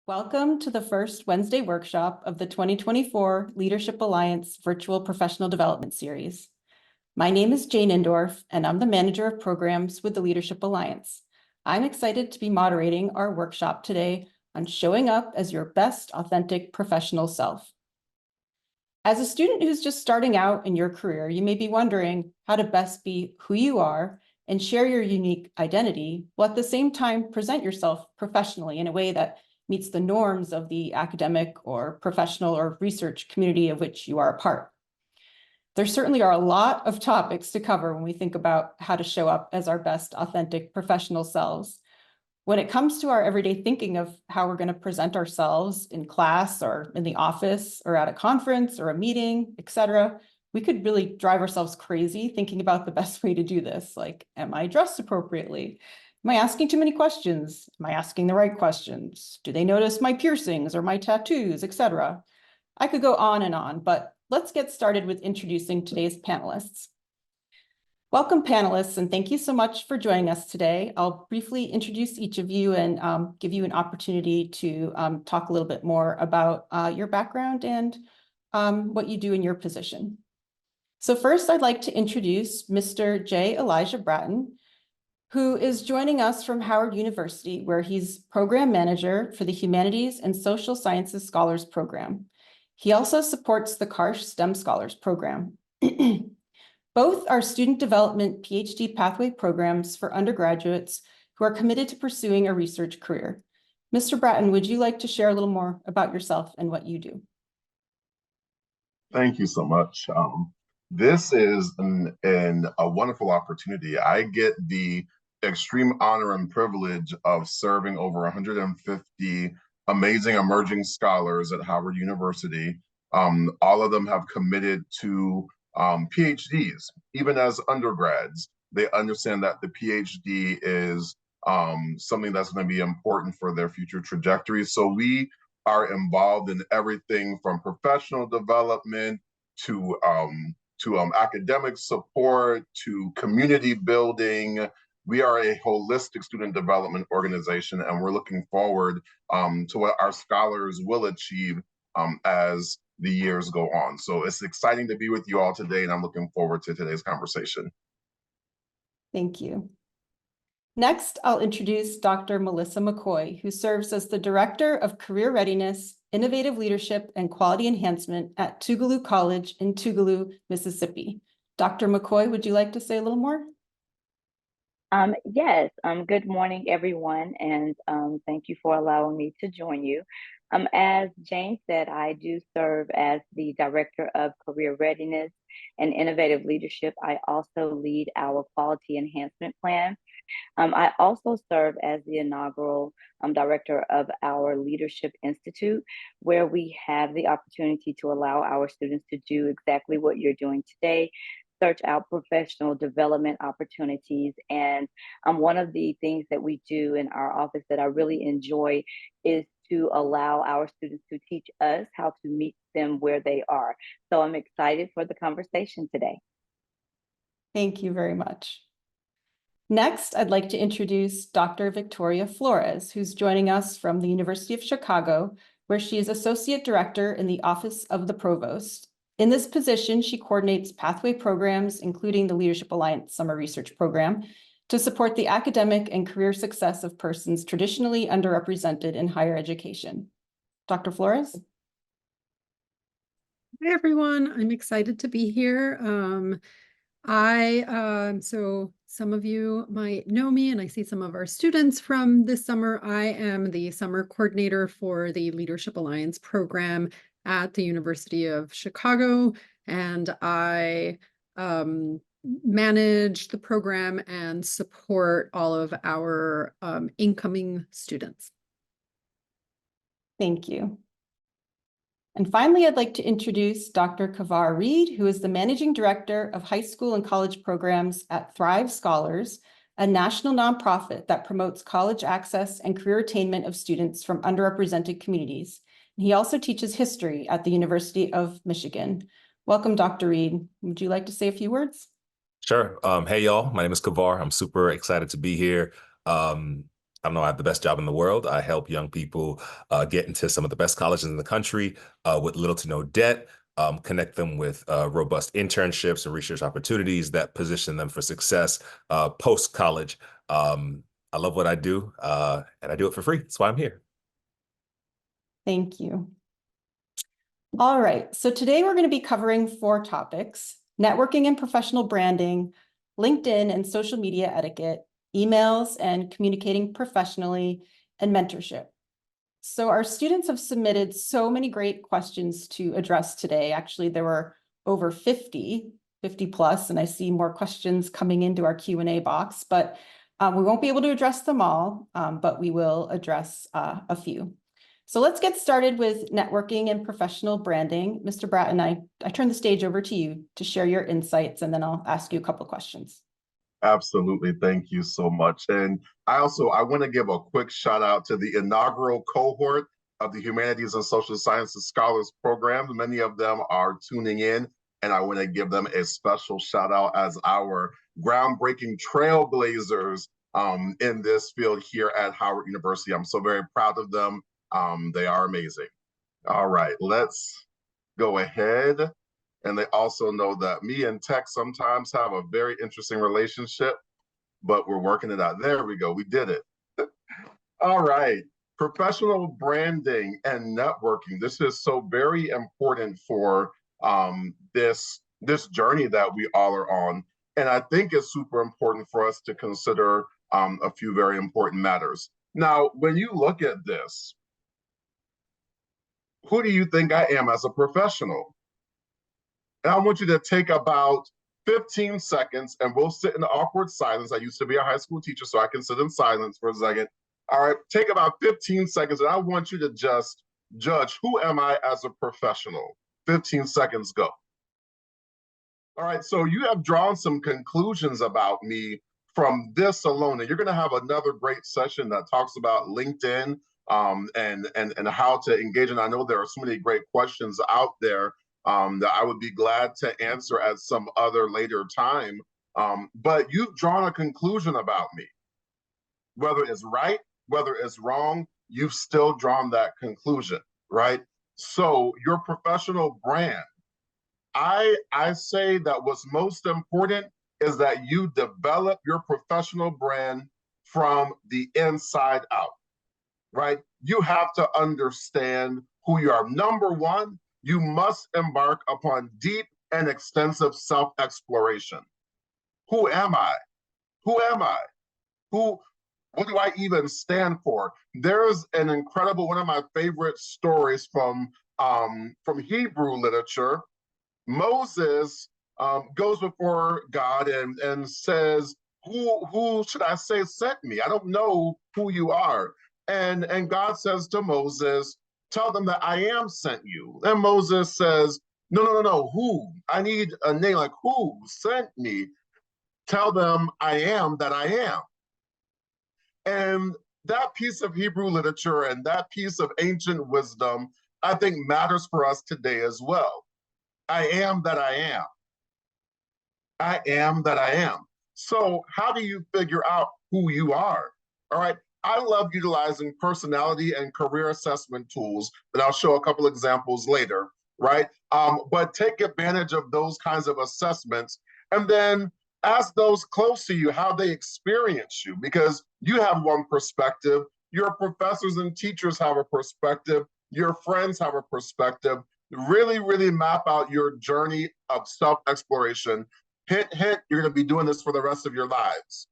Welcome to the first Wednesday workshop of the 2024 Leadership Alliance Virtual Professional Development Series. My name is Jane Indorf, and I'm the Manager of Programs with the Leadership Alliance. I'm excited to be moderating our workshop today on showing up as your best authentic professional self. As a student who's just starting out in your career, you may be wondering how to best be who you are and share your unique identity, while at the same time present yourself professionally in a way that meets the norms of the academic or professional or research community of which you are a part. There certainly are a lot of topics to cover when we think about how to show up as our best authentic professional selves. When it comes to our everyday thinking of how we're going to present ourselves in class or in the office or at a conference or a meeting, etc., we could really drive ourselves crazy thinking about the best way to do this. Like, am I dressed appropriately? Am I asking too many questions? Am I asking the right questions? Do they notice my piercings or my tattoos, etc.? I could go on, but let's get started with introducing today's panelists. Welcome, panelists, and thank you so much for joining us today. I'll briefly introduce each of you and give you an opportunity to talk a little bit more about your background and what you do in your position. So first, I'd like to introduce Mr. J. Elijah Bratton, who is joining us from Howard University, where he's program manager for the Humanities and Social Sciences Scholars Program. He also supports the Karsh STEM Scholars Program. Both are student development PhD pathway programs for undergraduates who are committed to pursuing a research career. Mr. Bratton, would you like to share a little more about yourself and what you do? Thank you so much. This is a wonderful opportunity. I get the extreme honor and privilege of serving over 150 amazing emerging scholars at Howard University. All of them have committed to PhDs. Even as undergrads, they understand that the PhD is something that's going to be important for their future trajectory. So we are involved in everything from professional development to academic support to community building. We are a holistic student development organization, and we're looking forward to what our scholars will achieve as the years go on. So it's exciting to be with you all today, and I'm looking forward to today's conversation. Thank you. Next, I'll introduce Dr. Melissa McCoy, who serves as the Director of Career Readiness, Innovative Leadership, and Quality Enhancement at Tougaloo College in Tougaloo, Mississippi. Dr. McCoy, would you like to say a little more? Yes. Good morning, everyone, and thank you for allowing me to join you. As Jane said, I do serve as the Director of Career Readiness and Innovative Leadership. I also lead our Quality Enhancement Plan. I also serve as the inaugural director of our Leadership Institute, where we have the opportunity to allow our students to do exactly what you're doing today, search out professional development opportunities. And one of the things that we do in our office that I really enjoy is to allow our students to teach us how to meet them where they are. So I'm excited for the conversation today. Thank you very much. Next, I'd like to introduce Dr. Victoria Flores, who's joining us from the University of Chicago, where she is Associate Director in the Office of the Provost. In this position, she coordinates pathway programs, including the Leadership Alliance Summer Research Program, to support the academic and career success of persons traditionally underrepresented in higher education. Dr. Flores? Hi, everyone. I'm excited to be here. So some of you might know me, and I see some of our students from this summer. I am the summer coordinator for the Leadership Alliance program at the University of Chicago, and I manage the program and support all of our incoming students. Thank you. And finally, I'd like to introduce Dr. CaVar Reid, who is the Managing Director of High School and College Programs at Thrive Scholars, a national nonprofit that promotes college access and career attainment of students from underrepresented communities. And he also teaches history at the University of Michigan. Welcome, Dr. Reid. Would you like to say a few words? Sure. Hey, y'all. My name is CaVar. I'm super excited to be here. I don't know, I have the best job in the world. I help young people get into some of the best colleges in the country with little to no debt, connect them with robust internships and research opportunities that position them for success post-college. I love what I do, and I do it for free. That's why I'm here. Thank you. All right, so today we're going to be covering 4 topics: networking and professional branding, LinkedIn and social media etiquette, emails and communicating professionally, and mentorship. So our students have submitted so many great questions to address today. Actually, there were over 50 plus, and I see more questions coming into our Q&A box, but we won't be able to address them all, but we will address a few. So let's get started with networking and professional branding. Mr. Bratton, I turn the stage over to you to share your insights, and then I'll ask you a couple questions. Absolutely. Thank you so much. And I want to give a quick shout out to the inaugural cohort of the Humanities and Social Sciences Scholars Program. Many of them are tuning in, and I want to give them a special shout out as our groundbreaking trailblazers in this field here at Howard University. I'm so very proud of them. They are amazing. All right, let's go ahead. And they also know that me and tech sometimes have a very interesting relationship, but we're working it out. There we go. We did it. All right. Professional branding and networking. This is so very important for this journey that we all are on. And I think it's super important for us to consider a few very important matters. Now, when you look at this, who do you think I am as a professional? And I want you to take about 15 seconds and we'll sit in awkward silence. I used to be a high school teacher, so I can sit in silence for a second. All right, take about 15 seconds and I want you to just judge, who am I as a professional? 15 seconds, go. All right, so you have drawn some conclusions about me from this alone, and you're gonna have another great session that talks about LinkedIn and how to engage. And I know there are so many great questions out there that I would be glad to answer at some other later time. But you've drawn a conclusion about me. Whether it's right, whether it's wrong, you've still drawn that conclusion, right? So your professional brand, I say that what's most important is that you develop your professional brand from the inside out, right? You have to understand who you are. Number one, you must embark upon deep and extensive self-exploration. Who am I? Who am I? What do I even stand for? There's an incredible, one of my favorite stories from Hebrew literature. Moses goes before God and says, who should I say sent me? I don't know who you are. And God says to Moses, tell them that I am sent you. And Moses says, no, who? I need a name, like who sent me? Tell them I am that I am. And that piece of Hebrew literature and that piece of ancient wisdom, I think matters for us today as well. I am that I am. I am that I am. So how do you figure out who you are? All right. I love utilizing personality and career assessment tools that I'll show a couple examples later, right? But take advantage of those kinds of assessments and then ask those close to you how they experience you, because you have one perspective, your professors and teachers have a perspective, your friends have a perspective. Really, really map out your journey of self-exploration. Hint, hint, you're gonna be doing this for the rest of your lives.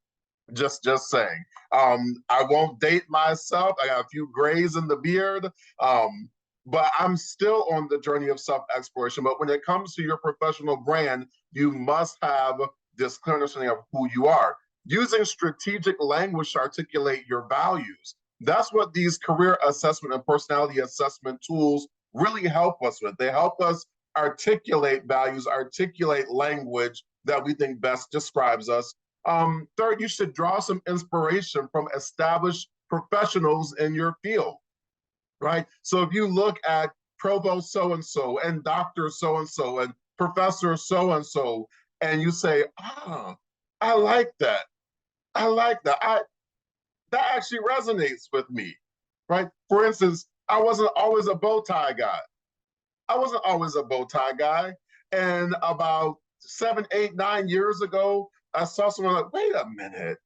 Just saying. I won't date myself. I got a few grays in the beard, but I'm still on the journey of self-exploration. But when it comes to your professional brand, you must have this clear understanding of who you are. Using strategic language to articulate your values. That's what these career assessment and personality assessment tools really help us with. They help us articulate values, articulate language that we think best describes us. Third, you should draw some inspiration from established professionals in your field, right? So if you look at Provost so-and-so and Dr. so-and-so and Professor so-and-so, and you say, I like that. I like that. that actually resonates with me, right? For instance, I wasn't always a bow tie guy. I wasn't always a bow tie guy. And about 7, 8, 9 years ago, I saw someone like, wait a minute,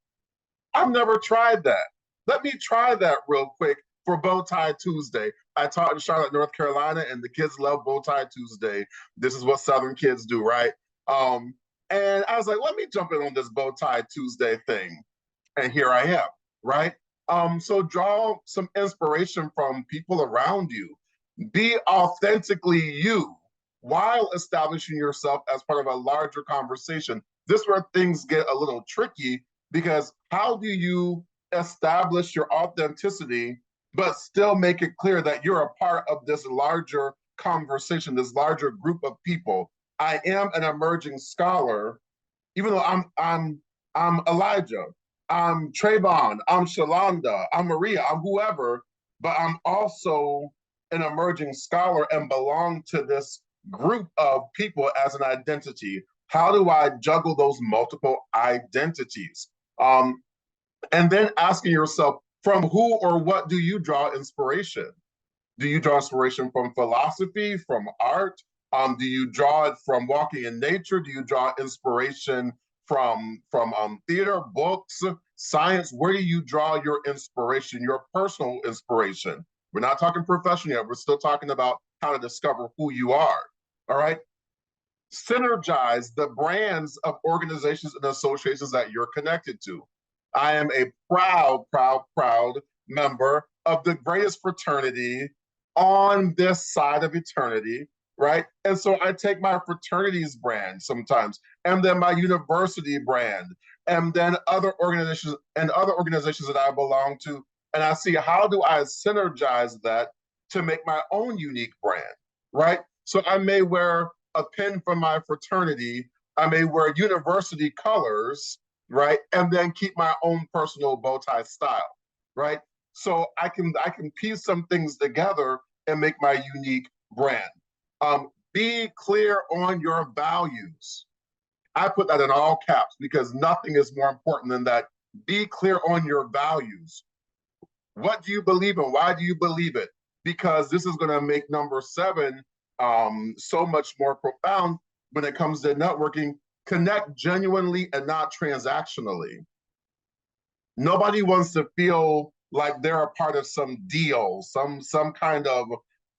I've never tried that. Let me try that real quick for Bow Tie Tuesday. I taught in Charlotte, North Carolina, and the kids love Bow Tie Tuesday. This is what Southern kids do, right? And I was like, let me jump in on this Bow Tie Tuesday thing. And here I am, right? So draw some inspiration from people around you. Be authentically you while establishing yourself as part of a larger conversation. This is where things get a little tricky, because how do you establish your authenticity but still make it clear that you're a part of this larger conversation, this larger group of people? I am an emerging scholar, even though I'm Elijah, I'm Trayvon, I'm Shalonda, I'm Maria, I'm whoever, but I'm also an emerging scholar and belong to this group of people as an identity. How do I juggle those multiple identities? And then asking yourself, from who or what do you draw inspiration? Do you draw inspiration from philosophy, from art? Do you draw it from walking in nature? Do you draw inspiration from theater, books, science? Where do you draw your inspiration, your personal inspiration? We're not talking professional yet. We're still talking about how to discover who you are, all right? Synergize the brands of organizations and associations that you're connected to. I am a proud member of the greatest fraternity on this side of eternity, right? And so I take my fraternity's brand sometimes, and then my university brand, and then other organizations that I belong to, and I see how do I synergize that to make my own unique brand, right? So I may wear a pin from my fraternity, I may wear university colors, right? And then keep my own personal bow tie style, right? So I can piece some things together and make my unique brand. Be clear on your values. I put that in all caps because nothing is more important than that. Be clear on your values. What do you believe in? Why do you believe it? Because this is going to make number 7 so much more profound when it comes to networking. Connect genuinely and not transactionally. Nobody wants to feel like they're a part of some deal, some kind of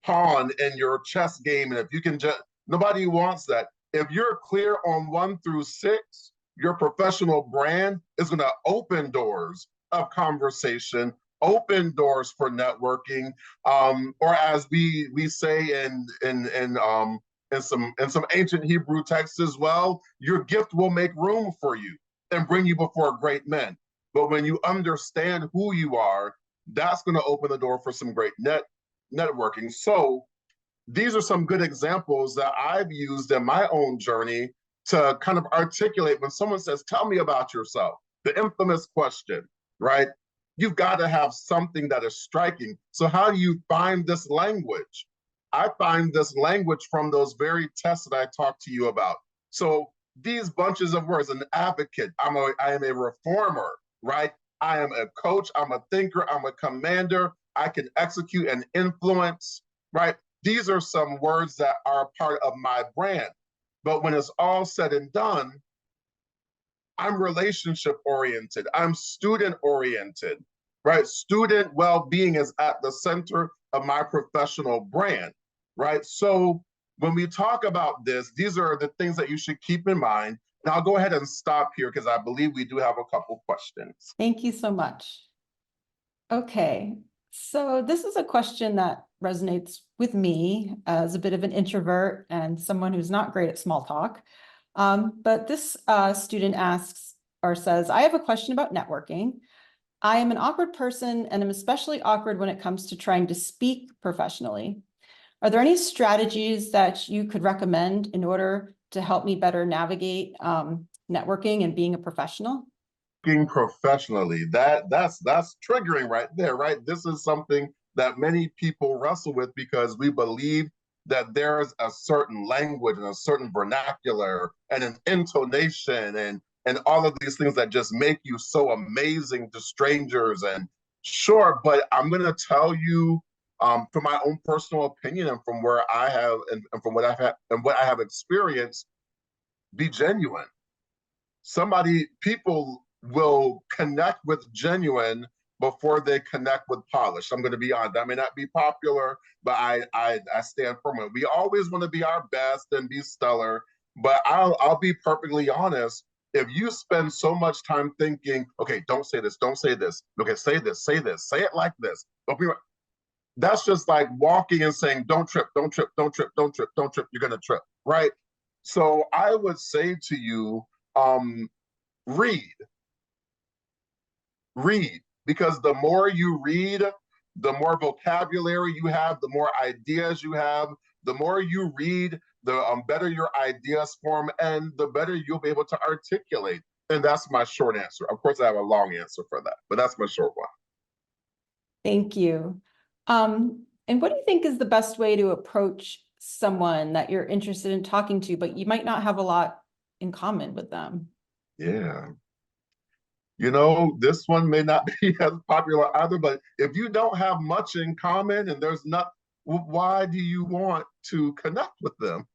pawn in your chess game. And if you can just, nobody wants that. If you're clear on 1 through 6, your professional brand is going to open doors of conversation, open doors for networking, or as we say in some ancient Hebrew texts as well, your gift will make room for you and bring you before great men. But when you understand who you are, that's going to open the door for some great networking. So these are some good examples that I've used in my own journey to kind of articulate when someone says, tell me about yourself, the infamous question, right? You've got to have something that is striking. So how do you find this language? I find this language from those very tests that I talked to you about. So these bunches of words, an advocate, I am a reformer, right? I am a coach, I'm a thinker, I'm a commander, I can execute and influence, right? These are some words that are part of my brand. But when it's all said and done, I'm relationship oriented, I'm student oriented, right? Student well-being is at the center of my professional brand, right? So when we talk about this, these are the things that you should keep in mind. And I'll go ahead and stop here because I believe we do have a couple questions. Thank you so much. Okay, so this is a question that resonates with me as a bit of an introvert and someone who's not great at small talk. But this student asks or says, I have a question about networking. I am an awkward person and I'm especially awkward when it comes to trying to speak professionally. Are there any strategies that you could recommend in order to help me better navigate networking and being a professional? Professionally, that's triggering right there, right? This is something that many people wrestle with because we believe that there's a certain language and a certain vernacular and an intonation and and all of these things that just make you so amazing to strangers. And sure, but I'm going to tell you from my own personal opinion and from where I have and from what I've had and what I have experienced, be genuine. People will connect with genuine before they connect with polish. I'm going to be honest. That may not be popular, but I stand firm on it. We always want to be our best and be stellar, but I'll be perfectly honest. If you spend so much time thinking, okay, don't say this, okay, say this, say it like this. That's just like walking and saying, don't trip, don't trip, don't trip, don't trip, don't trip. You're going to trip, right? So I would say to you, read, because the more you read, the more vocabulary you have, the more ideas you have. The more you read, the better your ideas form, and the better you'll be able to articulate. And that's my short answer. Of course, I have a long answer for that, but that's my short one. Thank you. And what do you think is the best way to approach someone that you're interested in talking to, but you might not have a lot in common with them? Yeah. You know, this one may not be as popular either, but if you don't have much in common and there's not, why do you want to connect with them?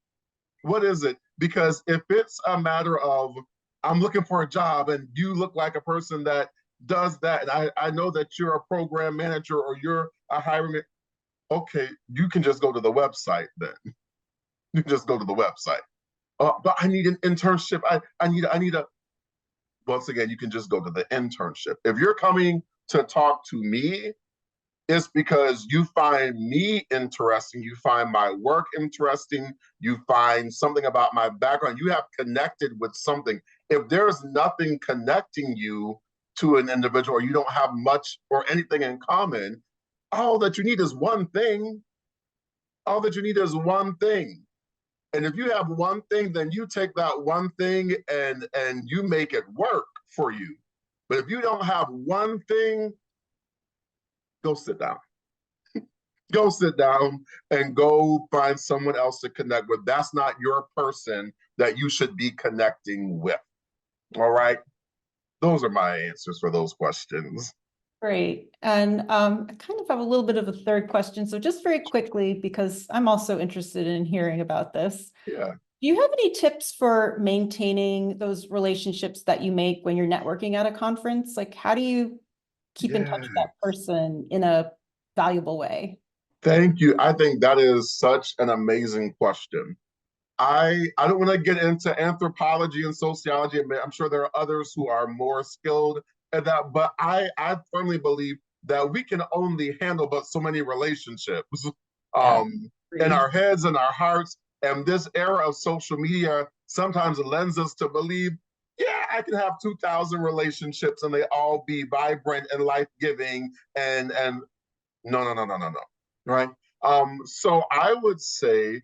What is it? Because if it's a matter of, I'm looking for a job and you look like a person that does that, and I know that you're a program manager or you're a hiring, okay, you can just go to the website then. You can just go to the website. But I need an internship. I need a, once again, you can just go to the internship. If you're coming to talk to me, it's because you find me interesting, you find my work interesting, you find something about my background, you have connected with something. If there's nothing connecting you to an individual, or you don't have much or anything in common, all that you need is one thing. All that you need is one thing. And if you have one thing, then you take that one thing and you make it work for you. But if you don't have one thing, go sit down. Go sit down and go find someone else to connect with. That's not your person that you should be connecting with. All right? Those are my answers for those questions. Great. And I kind of have a little bit of a third question. So just very quickly, because I'm also interested in hearing about this. Yeah. Do you have any tips for maintaining those relationships that you make when you're networking at a conference? Like, how do you keep in touch with that person in a valuable way? Thank you. I think that is such an amazing question. I don't want to get into anthropology and sociology. I'm sure there are others who are more skilled at that, but I firmly believe that we can only handle but so many relationships in our heads and our hearts. And this era of social media sometimes lends us to believe, yeah, I can have 2,000 relationships and they all be vibrant and life-giving and no. Right? So I would say,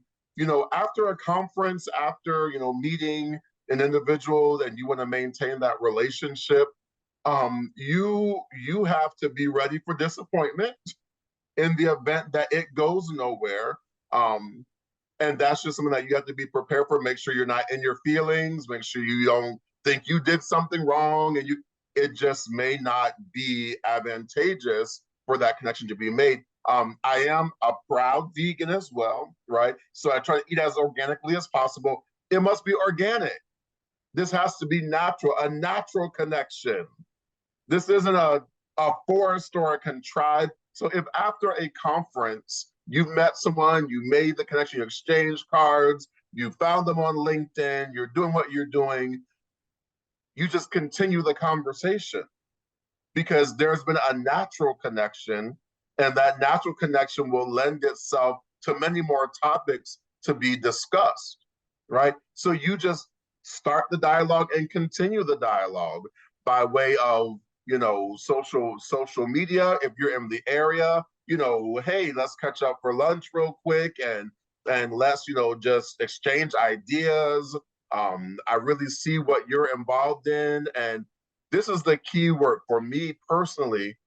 after a conference, after, meeting an individual and you want to maintain that relationship, you have to be ready for disappointment in the event that it goes nowhere. And that's just something that you have to be prepared for. Make sure you're not in your feelings. Make sure you don't think you did something wrong and it just may not be advantageous for that connection to be made. I am a proud vegan as well, right? So I try to eat as organically as possible. It must be organic. This has to be natural, a natural connection. This isn't a forced or a contrived. So if after a conference, you've met someone, you made the connection, you exchanged cards, you found them on LinkedIn, you're doing what you're doing, you just continue the conversation because there's been a natural connection, and that natural connection will lend itself to many more topics to be discussed, right? So you just start the dialogue and continue the dialogue by way of, social media. If you're in the area, hey, let's catch up for lunch real quick and let's, just exchange ideas. I really see what you're involved in. And this is the key word for me personally.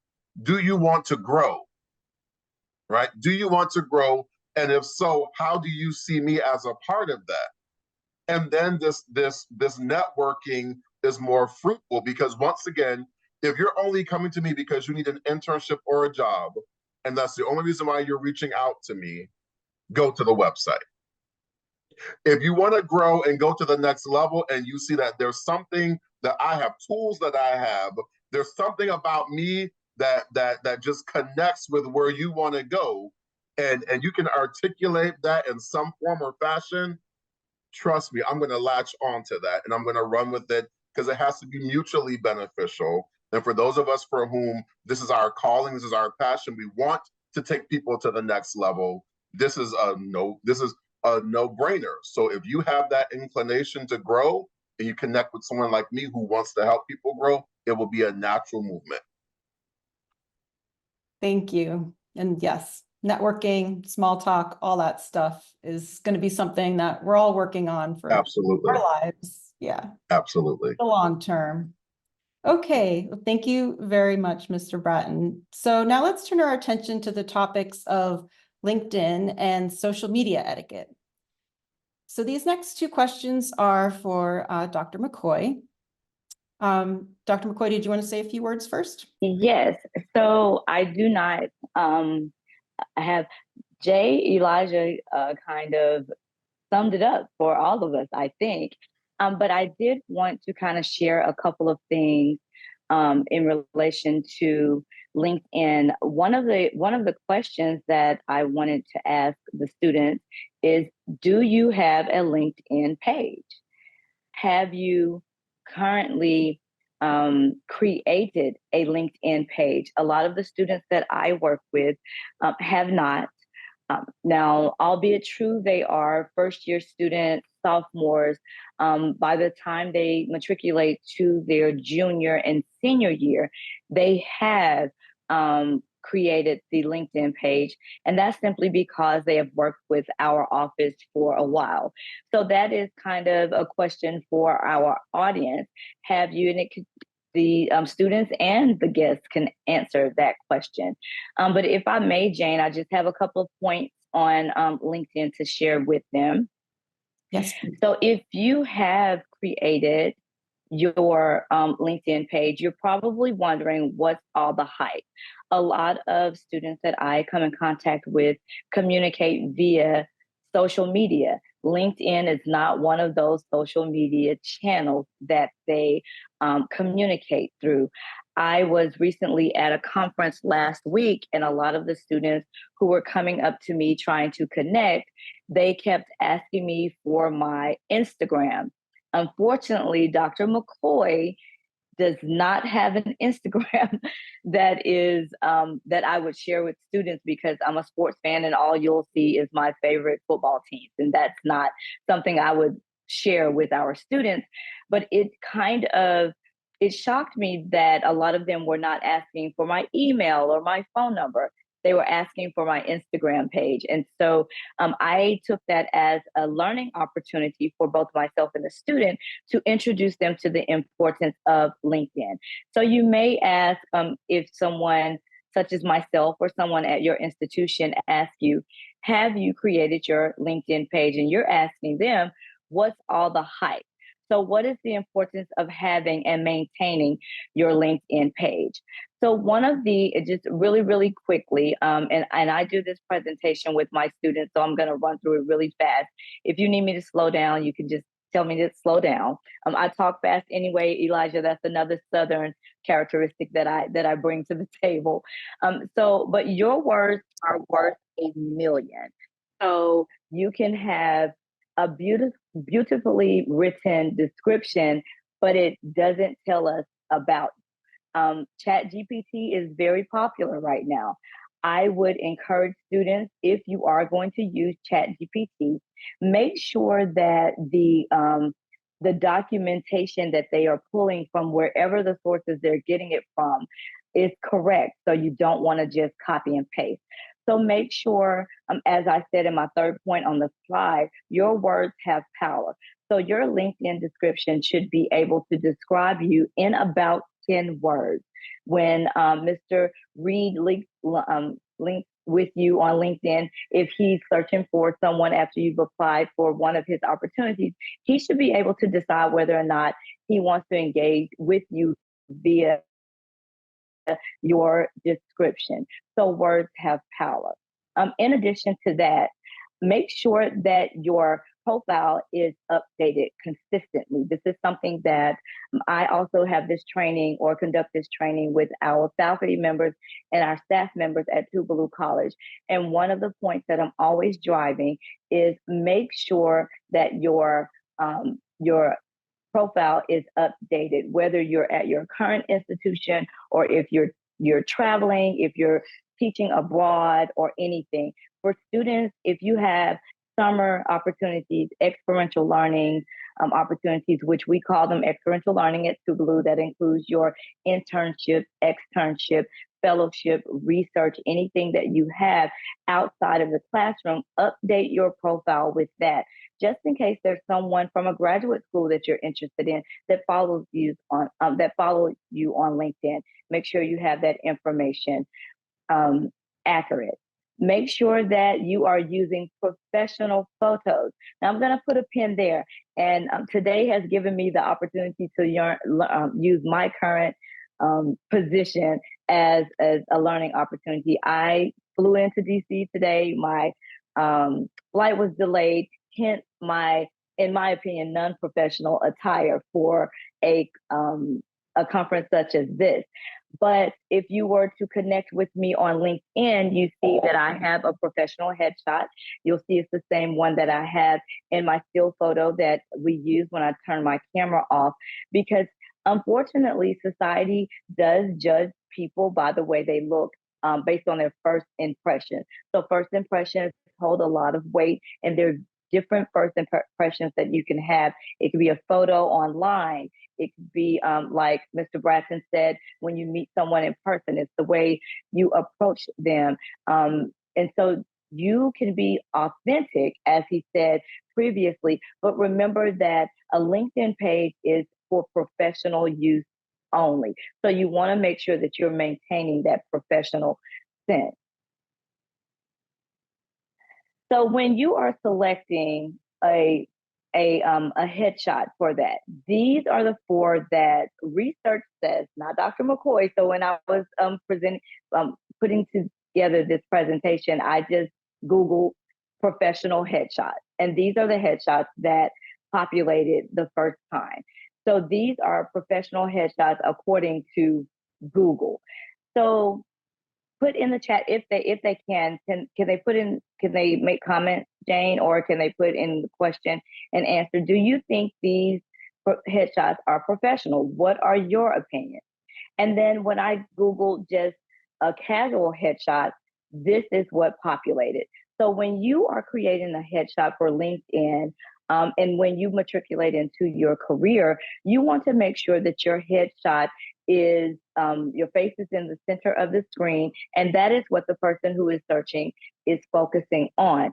Do you want to grow? Right? Do you want to grow? And if so, how do you see me as a part of that? And then this networking is more fruitful, because once again, if you're only coming to me because you need an internship or a job, and that's the only reason why you're reaching out to me, go to the website. If you want to grow and go to the next level and you see that there's something that I have, tools that I have, there's something about me that just connects with where you want to go, and you can articulate that in some form or fashion, trust me, I'm going to latch onto that and I'm going to run with it, because it has to be mutually beneficial. And for those of us for whom this is our calling, this is our passion, we want to take people to the next level, this is a no-brainer. So if you have that inclination to grow and you connect with someone like me who wants to help people grow, it will be a natural movement. Thank you. And yes, networking, small talk, all that stuff is going to be something that we're all working on for Absolutely. our lives. Yeah. Absolutely. The long term. Okay, well, thank you very much, Mr. Bratton. So now let's turn our attention to the topics of LinkedIn and social media etiquette. So these next two questions are for Dr. McCoy. Dr. McCoy, did you want to say a few words first? Yes. So I do not have Elijah kind of summed it up for all of us, I think. But I did want to kind of share a couple of things in relation to LinkedIn. One of the questions that I wanted to ask the students is, do you have a LinkedIn page? Have you currently created a LinkedIn page? A lot of the students that I work with have not. Now, albeit true, they are first-year students, sophomores. By the time they matriculate to their junior and senior year, they have created the LinkedIn page, and that's simply because they have worked with our office for a while. So that is kind of a question for our audience. Have you, and it could, the students and the guests can answer that question. But if I may, Jane, I just have a couple of points on LinkedIn to share with them. Yes. So if you have created your LinkedIn page, you're probably wondering what's all the hype. A lot of students that I come in contact with communicate via social media. LinkedIn is not one of those social media channels that they communicate through. I was recently at a conference last week, and a lot of the students who were coming up to me trying to connect, they kept asking me for my Instagram. Unfortunately, Dr. McCoy does not have an Instagram that is that I would share with students, because I'm a sports fan and all you'll see is my favorite football teams, and that's not something I would share with our students. But it shocked me that a lot of them were not asking for my email or my phone number. They were asking for my Instagram page. And so I took that as a learning opportunity for both myself and the student to introduce them to the importance of LinkedIn. So you may ask if someone such as myself or someone at your institution asks you, have you created your LinkedIn page? And you're asking them, what's all the hype? So what is the importance of having and maintaining your LinkedIn page? So one of the, just really, really quickly, and I do this presentation with my students, so I'm going to run through it really fast. If you need me to slow down, you can just tell me to slow down. I talk fast anyway, Elijah. That's another Southern characteristic that I bring to the table. But your words are worth a million. So you can have a beautifully written description, but it doesn't tell us about. ChatGPT is very popular right now. I would encourage students, if you are going to use ChatGPT, make sure that the documentation that they are pulling from wherever the sources they're getting it from is correct. So you don't want to just copy and paste. So make sure, as I said in my third point on the slide, your words have power. So your LinkedIn description should be able to describe you in about 10 words. When Mr. Reid links with you on LinkedIn, if he's searching for someone after you've applied for one of his opportunities, he should be able to decide whether or not he wants to engage with you via your description. So words have power. In addition to that, make sure that your profile is updated consistently. This is something that I also have this training or conduct this training with our faculty members and our staff members at Tougaloo College. And one of the points that I'm always driving is make sure that your profile is updated, whether you're at your current institution or if you're traveling, if you're teaching abroad or anything. For students, if you have summer opportunities, experiential learning opportunities, which we call them experiential learning at Tougaloo, that includes your internship, externship, fellowship, research, anything that you have outside of the classroom, update your profile with that. Just in case there's someone from a graduate school that you're interested in that follows you on LinkedIn. Make sure you have that information accurate. Make sure that you are using professional photos. Now I'm going to put a pin there. And today has given me the opportunity to use my current position as a learning opportunity. I flew into DC today. My flight was delayed, hence in my opinion, non-professional attire for a conference such as this. But if you were to connect with me on LinkedIn, you see that I have a professional headshot. You'll see it's the same one that I have in my still photo that we use when I turn my camera off, because unfortunately, society does judge people by the way they look based on their first impression. So first impressions hold a lot of weight, and there's different first impressions that you can have. It could be a photo online. It could be like Mr. Bratton said, when you meet someone in person, it's the way you approach them. And so you can be authentic, as he said previously, but remember that a LinkedIn page is for professional use only. So you want to make sure that you're maintaining that professional sense. So when you are selecting a headshot for that, these are the 4 that research says, not Dr. McCoy. So when I was putting together this presentation, I just Googled professional headshots, and these are the headshots that populated the first time. So these are professional headshots according to Google. So put in the chat if they can they make comments, Jane, or can they put in the question and answer? Do you think these headshots are professional? What are your opinions? And then when I Googled just a casual headshot, this is what populated. So when you are creating a headshot for LinkedIn, and when you matriculate into your career, you want to make sure that your headshot is your face is in the center of the screen, and that is what the person who is searching is focusing on.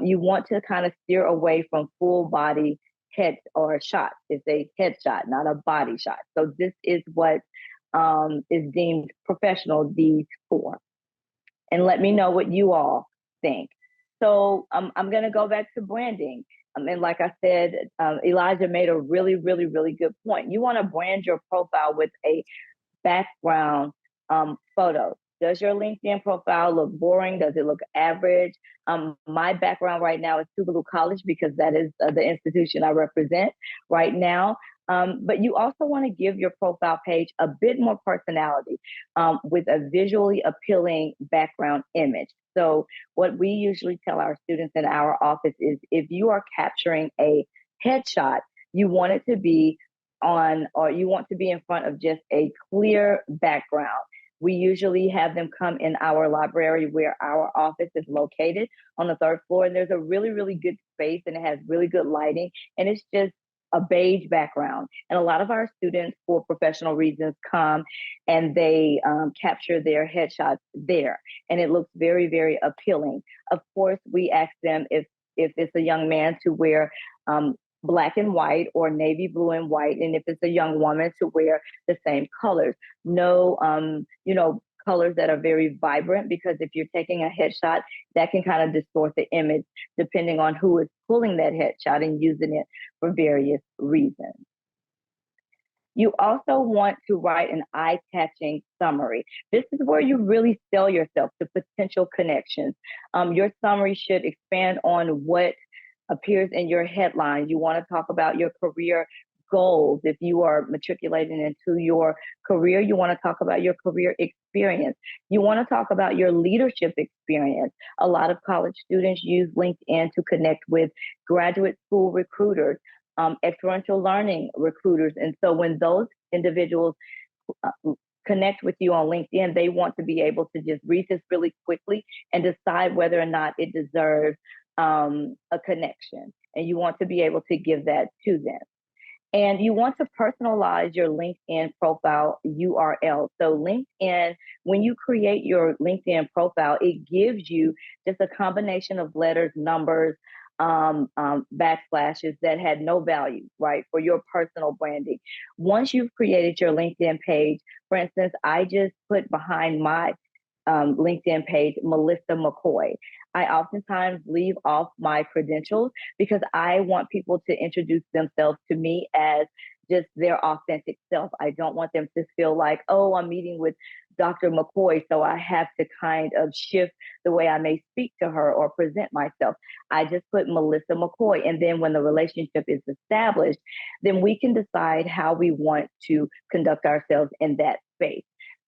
You want to kind of steer away from full body head or shots. It's a headshot, not a body shot. So this is what is deemed professional, these 4. And let me know what you all think. So I'm going to go back to branding. And like I said, Elijah made a really, really, really good point. You want to brand your profile with a background photo. Does your LinkedIn profile look boring? Does it look average? My background right now is Tougaloo College, because that is the institution I represent right now. But you also want to give your profile page a bit more personality with a visually appealing background image. So what we usually tell our students in our office is, if you are capturing a headshot, you want it to be you want to be in front of just a clear background. We usually have them come in our library where our office is located on the 3rd floor. And there's a really, really good space, and it has really good lighting. And it's just a beige background. And a lot of our students, for professional reasons, come and they capture their headshots there. And it looks very, very appealing. Of course, we ask them if it's a young man to wear black and white or navy blue and white. And if it's a young woman, to wear the same colors. No, colors that are very vibrant, because if you're taking a headshot, that can kind of distort the image depending on who is pulling that headshot and using it for various reasons. You also want to write an eye-catching summary. This is where you really sell yourself to potential connections. Your summary should expand on what appears in your headline. You want to talk about your career goals. If you are matriculating into your career, you want to talk about your career experience. You want to talk about your leadership experience. A lot of college students use LinkedIn to connect with graduate school recruiters, experiential learning recruiters. And so when those individuals connect with you on LinkedIn, they want to be able to just read this really quickly and decide whether or not it deserves a connection. And you want to be able to give that to them. And you want to personalize your LinkedIn profile URL. So LinkedIn, when you create your LinkedIn profile, it gives you just a combination of letters, numbers, backslashes that had no value, right, for your personal branding. Once you've created your LinkedIn page, for instance, I just put behind my LinkedIn page, Melissa McCoy. I oftentimes leave off my credentials because I want people to introduce themselves to me as just their authentic self. I don't want them to feel like, oh, I'm meeting with Dr. McCoy, so I have to kind of shift the way I may speak to her or present myself. I just put Melissa McCoy. And then when the relationship is established, then we can decide how we want to conduct ourselves in that space.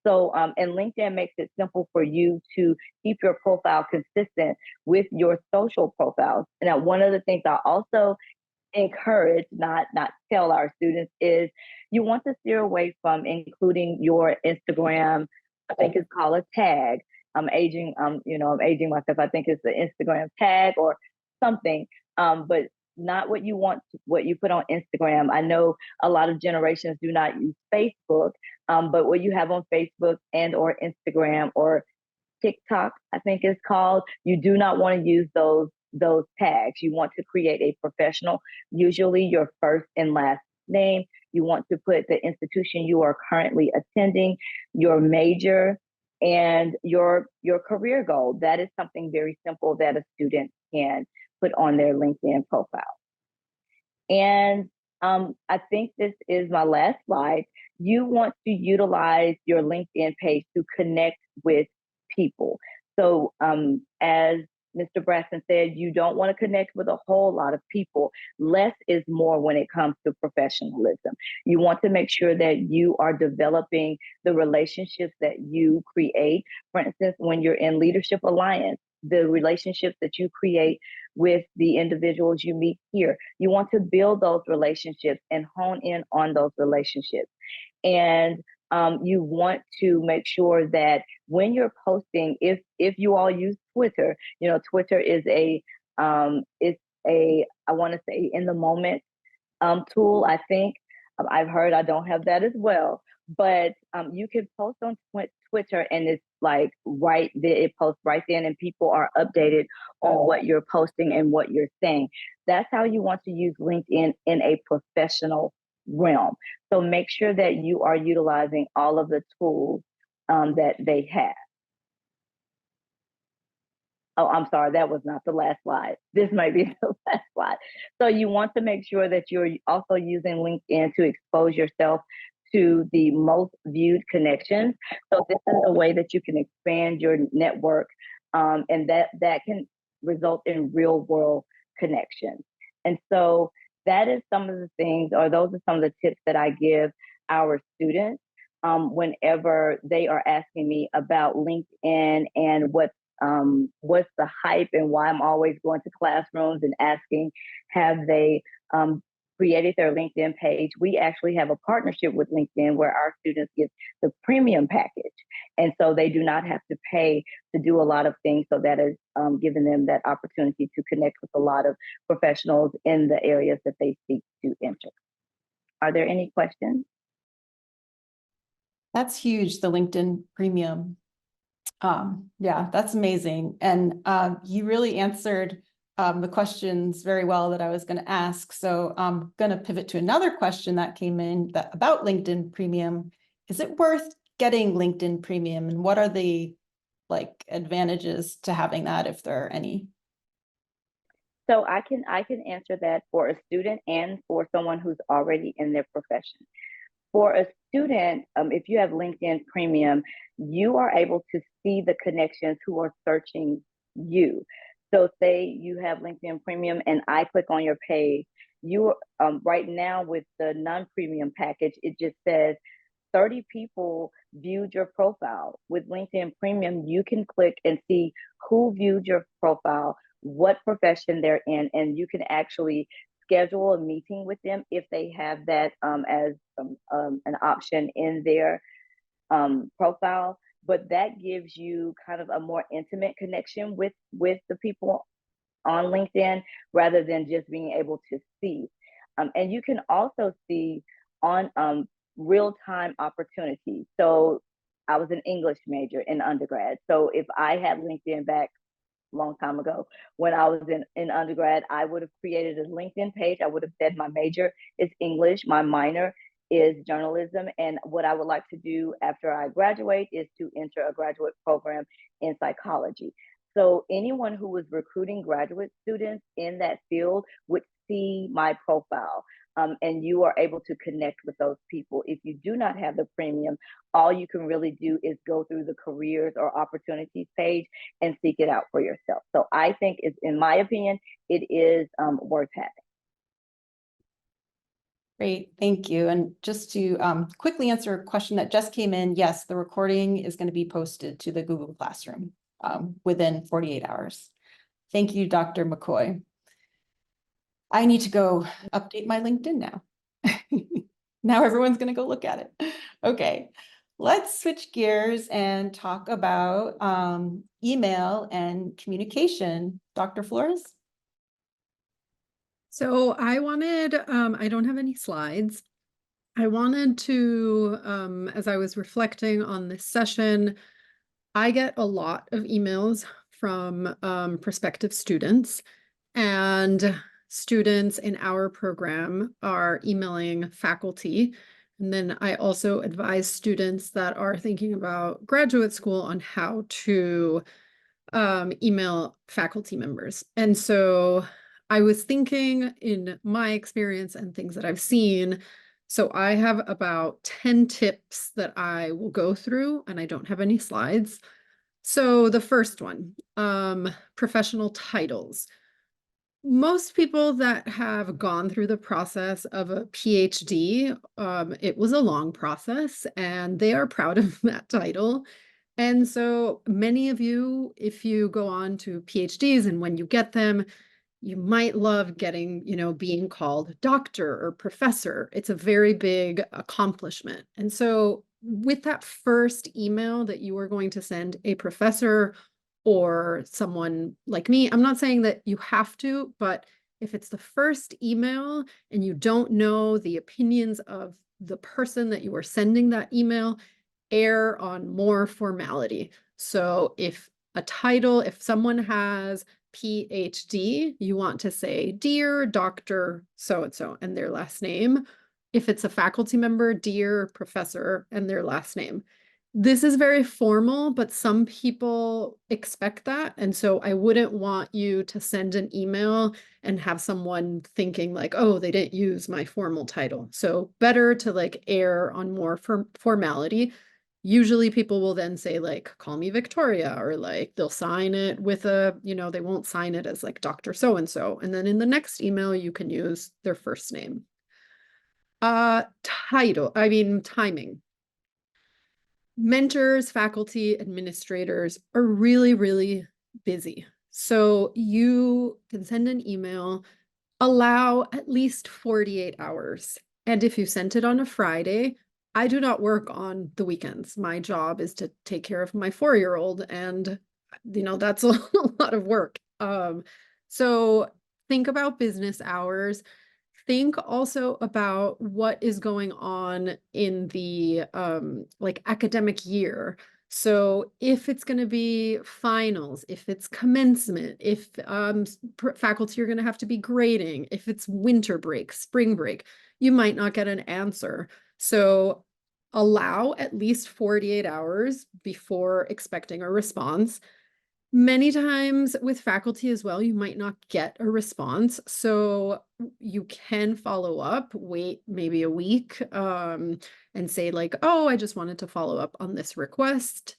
So, and LinkedIn makes it simple for you to keep your profile consistent with your social profiles. Now, one of the things I also encourage, not tell our students, is you want to steer away from including your Instagram. I think it's called a tag. I'm aging myself. I think it's the Instagram tag or something, but not what you put on Instagram. I know a lot of generations do not use Facebook, but what you have on Facebook and or Instagram or TikTok, I think it's called, you do not want to use those tags. You want to create a professional, usually your first and last name. You want to put the institution you are currently attending, your major, and your career goal. That is something very simple that a student can put on their LinkedIn profile. And I think this is my last slide. You want to utilize your LinkedIn page to connect with people. So as Mr. Bratton said, you don't want to connect with a whole lot of people. Less is more when it comes to professionalism. You want to make sure that you are developing the relationships that you create. For instance, when you're in Leadership Alliance, the relationships that you create with the individuals you meet here, you want to build those relationships and hone in on those relationships. And you want to make sure that when you're posting, if you all use Twitter, Twitter is I want to say in the moment tool. I think I've heard, I don't have that as well, but you can post on Twitter and it's like right there, it posts right then and people are updated on what you're posting and what you're saying. That's how you want to use LinkedIn in a professional realm. So make sure that you are utilizing all of the tools that they have. Oh, I'm sorry, that was not the last slide. This might be the last slide. So you want to make sure that you're also using LinkedIn to expose yourself to the most viewed connections. So this is a way that you can expand your network, and that can result in real world connections. And so that is some of the things, or those are some of the tips that I give our students whenever they are asking me about LinkedIn and what's the hype and why I'm always going to classrooms and asking, have they created their LinkedIn page? We actually have a partnership with LinkedIn where our students get the premium package. And so they do not have to pay to do a lot of things. So that is giving them that opportunity to connect with a lot of professionals in the areas that they seek to enter. Are there any questions? That's huge, the LinkedIn premium. Yeah, that's amazing. And you really answered the questions very well that I was going to ask. So I'm going to pivot to another question that came in about LinkedIn Premium. Is it worth getting LinkedIn Premium, and what are the advantages to having that, if there are any? So I can answer that for a student and for someone who's already in their profession. For a student, if you have LinkedIn Premium, you are able to see the connections who are searching you. So say you have LinkedIn Premium and I click on your page, you right now with the non-premium package, it just says 30 people viewed your profile. With LinkedIn Premium, you can click and see who viewed your profile, what profession they're in, and you can actually schedule a meeting with them if they have that as an option in their profile. But that gives you kind of a more intimate connection with the people on LinkedIn rather than just being able to see. And you can also see on real-time opportunities. So I was an English major in undergrad. So if I had LinkedIn back a long time ago, when I was in undergrad, I would have created a LinkedIn page. I would have said my major is English, my minor is journalism, and what I would like to do after I graduate is to enter a graduate program in psychology. So anyone who was recruiting graduate students in that field would see my profile. And you are able to connect with those people. If you do not have the premium, all you can really do is go through the careers or opportunities page and seek it out for yourself. So I think it's, in my opinion, it is worth having. Great, thank you. And just to quickly answer a question that just came in, yes, the recording is going to be posted to the Google Classroom within 48 hours. Thank you, Dr. McCoy. I need to go update my LinkedIn now. Now everyone's going to go look at it. Okay, let's switch gears and talk about email and communication. Dr. Flores? So I wanted, I don't have any slides. I wanted to, as I was reflecting on this session, I get a lot of emails from prospective students, and students in our program are emailing faculty. And then I also advise students that are thinking about graduate school on how to email faculty members. And so I was thinking, in my experience and things that I've seen, so I have about 10 tips that I will go through, and I don't have any slides. So the first one, professional titles. Most people that have gone through the process of a PhD, it was a long process, and they are proud of that title. And so many of you, if you go on to PhDs and when you get them, you might love getting, being called doctor or professor. It's a very big accomplishment. And so with that first email that you are going to send a professor or someone like me, I'm not saying that you have to, but if it's the first email and you don't know the opinions of the person that you are sending that email, err on more formality. So if someone has PhD, you want to say, Dear Dr. So-and-so, and their last name. If it's a faculty member, Dear Professor, and their last name. This is very formal, but some people expect that. And so I wouldn't want you to send an email and have someone thinking like, oh, they didn't use my formal title. So better to err on more formality. Usually people will then say call me Victoria, or they'll sign it with they won't sign it as Dr. So-and-so. And then in the next email, you can use their first name. Timing. Mentors, faculty, administrators are really, really busy. So you can send an email, allow at least 48 hours. And if you sent it on a Friday, I do not work on the weekends. My job is to take care of my 4-year-old, and that's a lot of work. So think about business hours. Think also about what is going on in the academic year. So if it's going to be finals, if it's commencement, if faculty are going to have to be grading, if it's winter break, spring break, you might not get an answer. So allow at least 48 hours before expecting a response. Many times with faculty as well, you might not get a response. So you can follow up, wait maybe a week, and say like, oh, I just wanted to follow up on this request.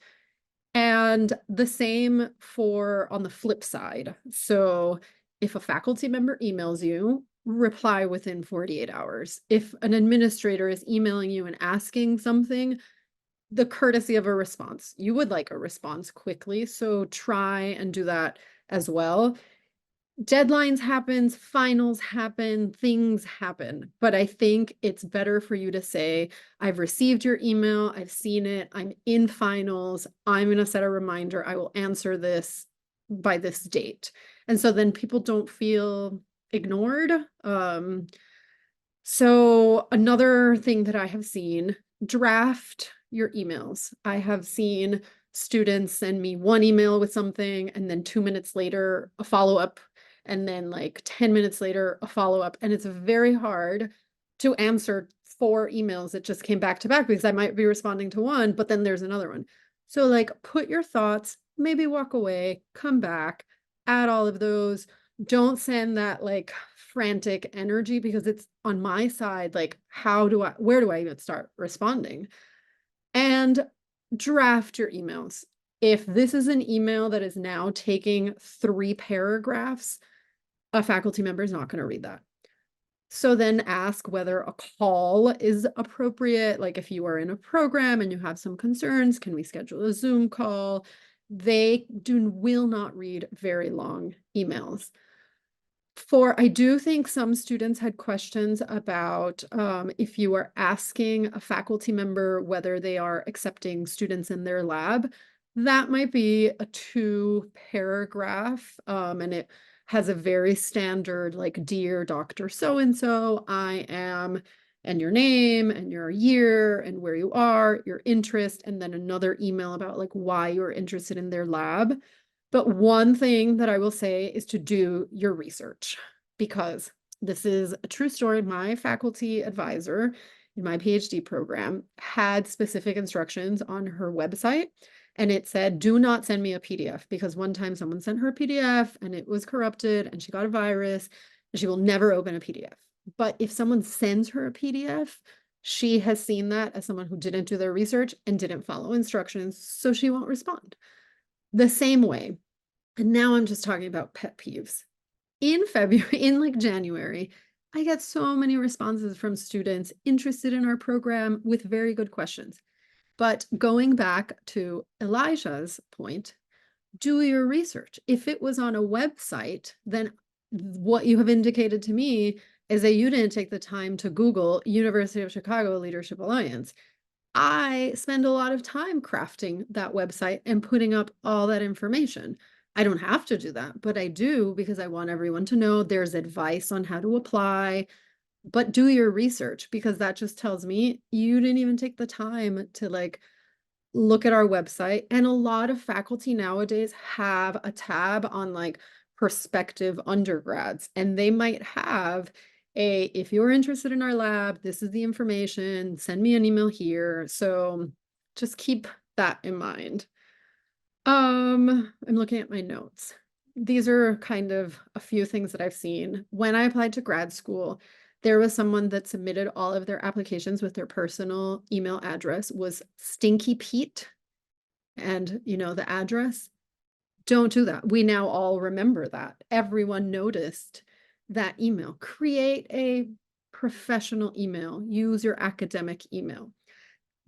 And the same for on the flip side. So if a faculty member emails you, reply within 48 hours. If an administrator is emailing you and asking something, the courtesy of a response. You would like a response quickly, so try and do that as well. Deadlines happens, finals happen, things happen, but I think it's better for you to say, I've received your email, I've seen it, I'm in finals, I'm going to set a reminder, I will answer this by this date. And so then people don't feel ignored. So another thing that I have seen, draft your emails. I have seen students send me one email with something and then 2 minutes later a follow-up, and then like 10 minutes later a follow-up. And it's very hard to answer 4 emails that just came back to back because I might be responding to one, but then there's another one. So like put your thoughts, maybe walk away, come back, add all of those. Don't send that like frantic energy because it's on my side. Like, where do I even start responding? And draft your emails. If this is an email that is now taking 3 paragraphs, a faculty member is not going to read that. So then ask whether a call is appropriate. Like if you are in a program and you have some concerns, can we schedule a Zoom call? They will not read very long emails. I do think some students had questions about if you are asking a faculty member whether they are accepting students in their lab, that might be a 2 paragraph, and it has a very standard like, dear Dr. So-and-so, I am, and your name and your year and where you are, your interest, and then another email about like why you're interested in their lab. But one thing that I will say is to do your research, because this is a true story. My faculty advisor in my PhD program had specific instructions on her website, and it said, do not send me a PDF, because one time someone sent her a PDF and it was corrupted and she got a virus and she will never open a PDF. But if someone sends her a PDF, she has seen that as someone who didn't do their research and didn't follow instructions, so she won't respond. The same way, and now I'm just talking about pet peeves. In February, in like January, I get so many responses from students interested in our program with very good questions. But going back to Elijah's point, do your research. If it was on a website, then what you have indicated to me is that you didn't take the time to Google University of Chicago Leadership Alliance. I spend a lot of time crafting that website and putting up all that information. I don't have to do that, but I do because I want everyone to know there's advice on how to apply. But do your research, because that just tells me you didn't even take the time to like look at our website. And a lot of faculty nowadays have a tab on like prospective undergrads, and they might have if you're interested in our lab, this is the information, send me an email here. So just keep that in mind. I'm looking at my notes. These are kind of a few things that I've seen. When I applied to grad school, there was someone that submitted all of their applications with their personal email address was Stinky Pete, and you know the address. Don't do that. We now all remember that. Everyone noticed that email. Create a professional email. Use your academic email.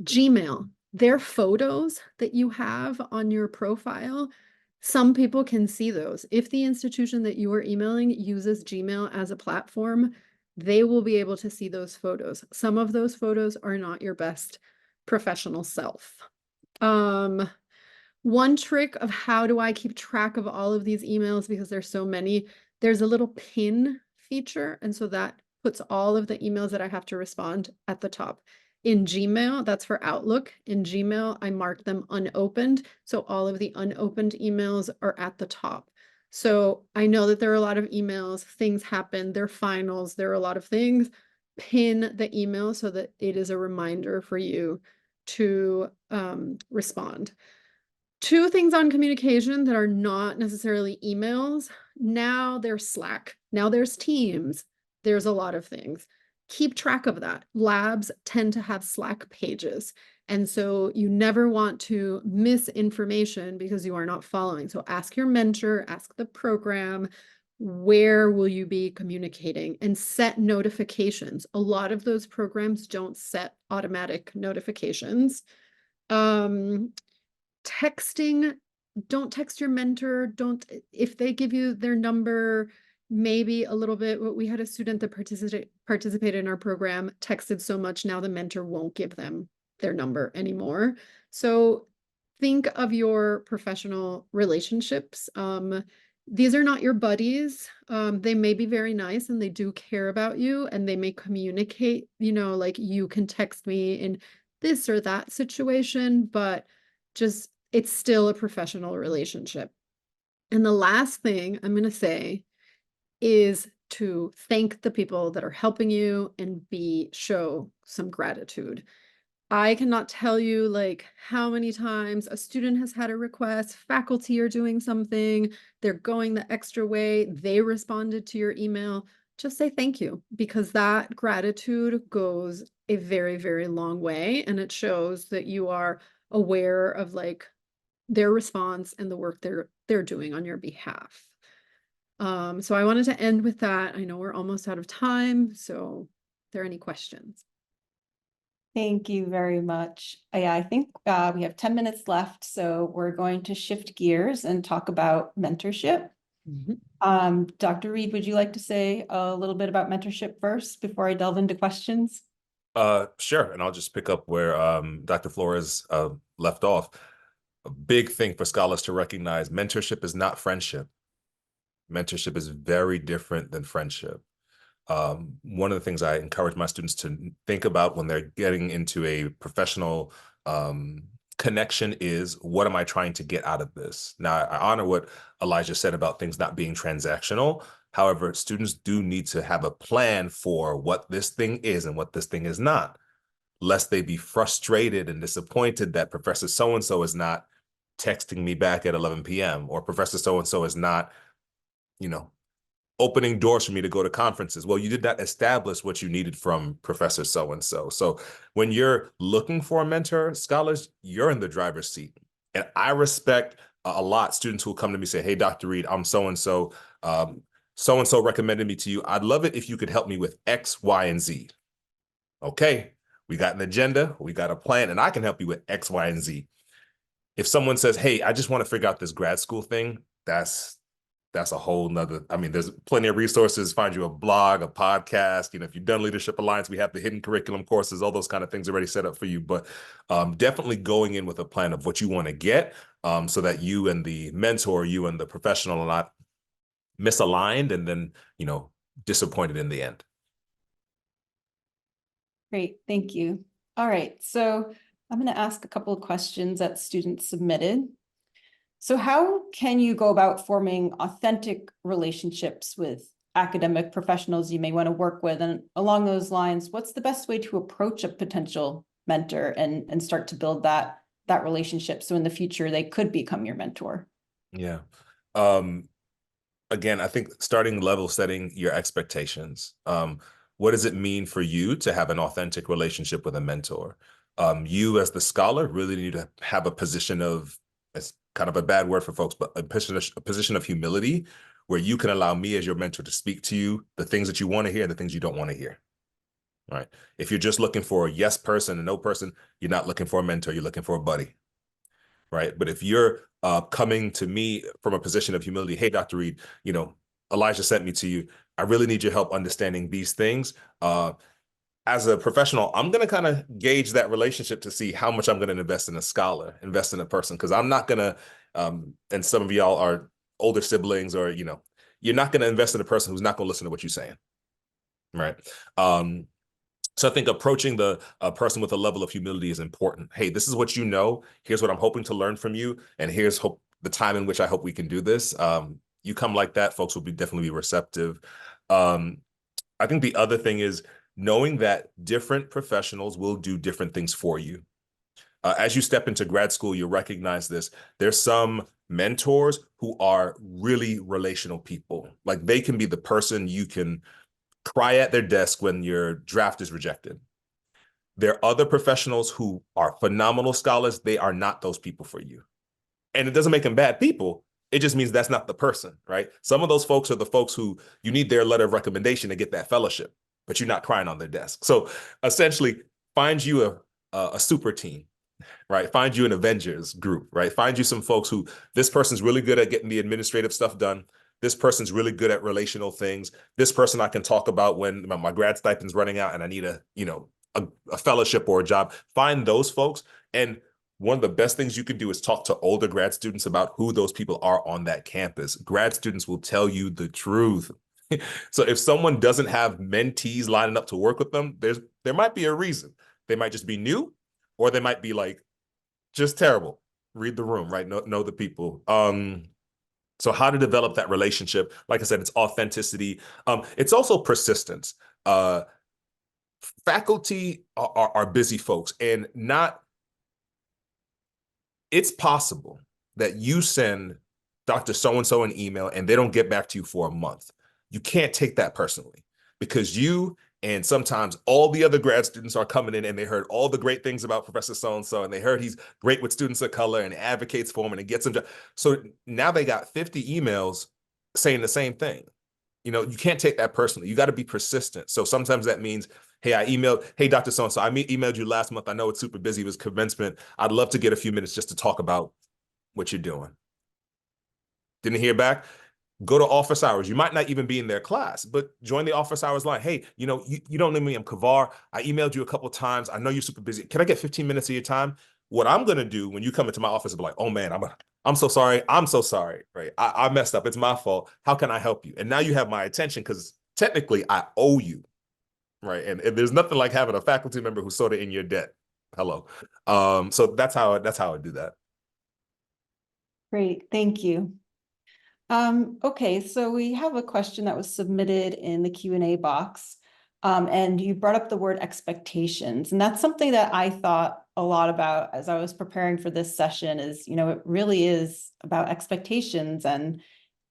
Gmail, their photos that you have on your profile, some people can see those. If the institution that you are emailing uses Gmail as a platform, they will be able to see those photos. Some of those photos are not your best professional self. One trick of how do I keep track of all of these emails, because there's so many, there's a little pin feature. And so that puts all of the emails that I have to respond at the top. In Gmail, that's for Outlook. In Gmail, I mark them unopened. So all of the unopened emails are at the top. So I know that there are a lot of emails, things happen, there are finals, there are a lot of things. Pin the email so that it is a reminder for you to respond. Two things on communication that are not necessarily emails. Now there's Slack. Now there's Teams. There's a lot of things. Keep track of that. Labs tend to have Slack pages. And so you never want to miss information because you are not following. So ask your mentor, ask the program, where will you be communicating, and set notifications. A lot of those programs don't set automatic notifications. Texting, don't text your mentor. Don't, if they give you their number, maybe a little bit. We had a student that participated in our program, texted so much, now the mentor won't give them their number anymore. So think of your professional relationships. These are not your buddies. They may be very nice and they do care about you, and they may communicate, you know, like, you can text me in this or that situation, but just, it's still a professional relationship. And the last thing I'm going to say is to thank the people that are helping you and show some gratitude. I cannot tell you like how many times a student has had a request, faculty are doing something, they're going the extra way, they responded to your email. Just say thank you, because that gratitude goes a very, very long way. And it shows that you are aware of like their response and the work they're doing on your behalf. So I wanted to end with that. I know we're almost out of time. So if there are any questions? Thank you very much. Yeah, I think we have 10 minutes left, so we're going to shift gears and talk about mentorship. Dr. Reid, would you like to say a little bit about mentorship first before I delve into questions? Sure, and I'll just pick up where Dr. Flores left off. A big thing for scholars to recognize: mentorship is not friendship. Mentorship is very different than friendship. One of the things I encourage my students to think about when they're getting into a professional connection is, what am I trying to get out of this? Now, I honor what Elijah said about things not being transactional. However, students do need to have a plan for what this thing is and what this thing is not, lest they be frustrated and disappointed that Professor so-and-so is not texting me back at 11 p.m. or Professor so-and-so is not, you know, opening doors for me to go to conferences. Well, you did not establish what you needed from Professor so-and-so. So when you're looking for a mentor, scholars, you're in the driver's seat. And I respect a lot students who will come to me and say, hey, Dr. Reid, I'm so-and-so. So-and-so recommended me to you. I'd love it if you could help me with X, Y, and Z. Okay, we got an agenda, we got a plan, and I can help you with X, Y, and Z. If someone says, hey, I just want to figure out this grad school thing, that's a whole nother, I mean, there's plenty of resources. Find you a blog, a podcast. You know, if you've done Leadership Alliance, we have the hidden curriculum courses, all those kind of things already set up for you. But definitely going in with a plan of what you want to get, so that you and the mentor, you and the professional are not misaligned and then, you know, disappointed in the end. Great, thank you. All right, so I'm going to ask a couple of questions that students submitted. So how can you go about forming authentic relationships with academic professionals you may want to work with? And along those lines, what's the best way to approach a potential mentor and start to build that relationship so in the future they could become your mentor? Yeah. Again, I think starting level setting your expectations. What does it mean for you to have an authentic relationship with a mentor? You as the scholar really need to have a position of, it's kind of a bad word for folks, but a position of humility, where you can allow me as your mentor to speak to you the things that you want to hear, the things you don't want to hear. Right? If you're just looking for a yes person and no person, you're not looking for a mentor, you're looking for a buddy. Right? But if you're coming to me from a position of humility, hey, Dr. Reid, you know, Elijah sent me to you. I really need your help understanding these things. As a professional, I'm going to kind of gauge that relationship to see how much I'm going to invest in a scholar, invest in a person, because I'm not going to, and some of y'all are older siblings, or, you know, you're not going to invest in a person who's not going to listen to what you're saying. Right. So I think approaching the person with a level of humility is important. Hey, this is what you know. Here's what I'm hoping to learn from you. And here's the time in which I hope we can do this. You come like that, folks will definitely be receptive. I think the other thing is knowing that different professionals will do different things for you. As you step into grad school, you'll recognize this. There's some mentors who are really relational people. Like they can be the person you can cry at their desk when your draft is rejected. There are other professionals who are phenomenal scholars. They are not those people for you. And it doesn't make them bad people. It just means that's not the person, right? Some of those folks are the folks who you need their letter of recommendation to get that fellowship, but you're not crying on their desk. So essentially, find you a super team, right? Find you an Avengers group, right? Find you some folks who this person's really good at getting the administrative stuff done. This person's really good at relational things. This person I can talk about when my grad stipend's running out and I need a fellowship or a job. Find those folks. And one of the best things you can do is talk to older grad students about who those people are on that campus. Grad students will tell you the truth. So if someone doesn't have mentees lining up to work with them, there might be a reason. They might just be new, or they might be like just terrible. Read the room, right? Know the people. So how to develop that relationship? Like I said, it's authenticity. It's also persistence. Faculty are busy folks, and it's possible that you send Dr. So-and-so an email and they don't get back to you for a month. You can't take that personally, because you and sometimes all the other grad students are coming in and they heard all the great things about Professor so-and-so, and they heard he's great with students of color and advocates for them and it gets them. So now they got 50 emails saying the same thing. You can't take that personally. You got to be persistent. So sometimes that means, hey, Dr. So-and-so, I emailed you last month. I know it's super busy. It was commencement. I'd love to get a few minutes just to talk about what you're doing. Didn't hear back? Go to office hours. You might not even be in their class, but join the office hours line. Hey, you don't know me. I'm CaVar. I emailed you a couple of times. I know you're super busy. Can I get 15 minutes of your time? What I'm going to do when you come into my office is be like, oh man, I'm so sorry. I'm so sorry, right? I messed up. It's my fault. How can I help you? And now you have my attention because technically I owe you, right? And there's nothing like having a faculty member who's sort of in your debt. Hello. So that's how I do that. Great, thank you. Okay, so we have a question that was submitted in the Q&A box. And you brought up the word expectations, and that's something that I thought a lot about as I was preparing for this session is, it really is about expectations, and